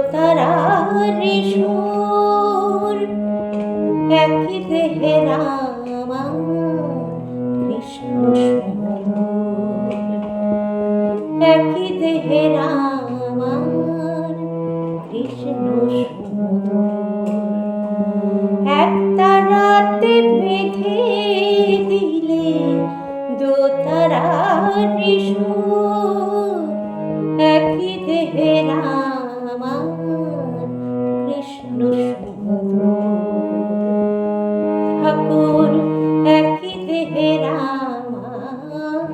দোতারার সুর একই দেহে রামা কৃষ্ণ সুমধুর একই দেহে রামা কৃষ্ণ সুমধুর এক তারাতে বেঁধে দিলে দোতারার সুর একই দেহে রামা কৃষ্ণ সুমধুর ঠাকুর একই দেহে রামার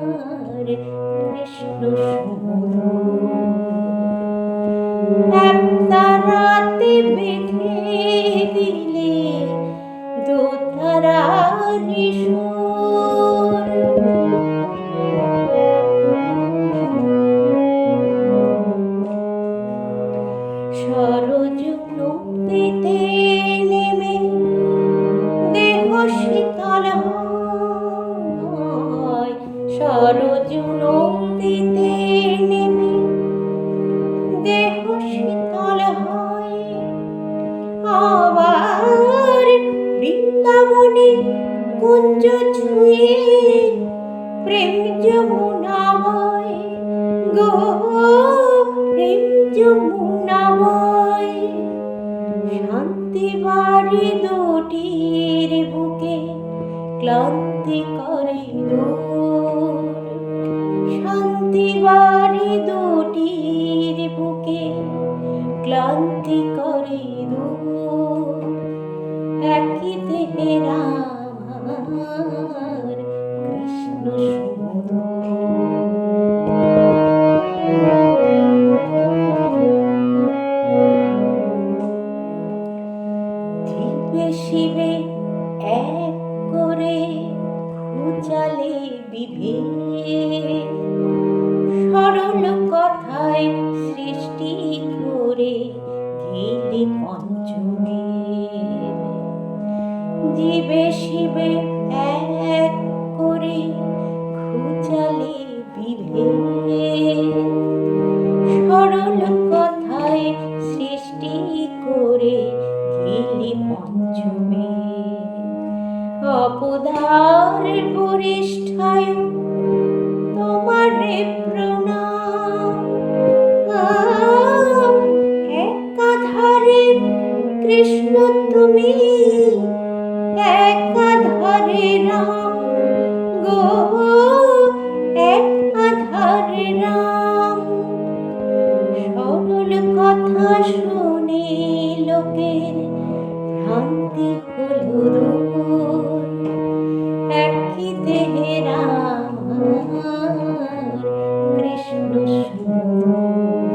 কৃষ্ণ সুমধুর এক তারাতে বেঁধে দিলে দোতারার সুর সরজ নদীতে নেমে দেহ শীতল হয় সরজ নদীতে নেমে দেহ শীতল হয় আবার বৃন্দাবনে কুঞ্জ ছুঁয়ে প্রেম যমুনা বয় গো প্রেম যমুনা বয় শান্তি বাড়ি দুটির বুকে ক্লান্তি করে দূর শান্তি বাড়ি দুটির বুকে ক্লান্তি করে দূর একই দেহে রামার কৃষ্ণ দিব্যে শিবে এক করে খুঁজালে বিভেদ সরল কথায় সৃষ্টি করে গেলে পঞ্চমের জীবে শিবে এক করে খুঁজালে বিভেদ সরল কথায় সৃষ্টি করে গেলে পঞ্চমের অপদার বরিষ্ঠায় তোমারে প্রণাম একাধারে কৃষ্ণ তুমি একাধারে রাম গো একাধারে রাম সরল কথা শুনে লোকের ভ্রান্তি হলো দূর একই দেহে রামার কৃষ্ণ সুমধুর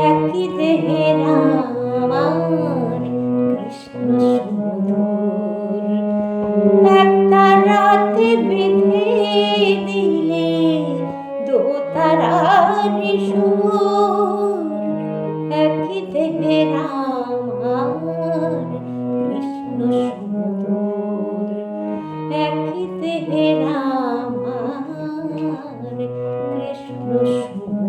একই দেহে রামার কৃষ্ণ সুমধুর এক তারাতে বেঁধে দিলে দোতারার সুর একই দেহে রামার কৃষ্ণ সুমধুর একই দেহে রামার কৃষ্ণ সুমধুর।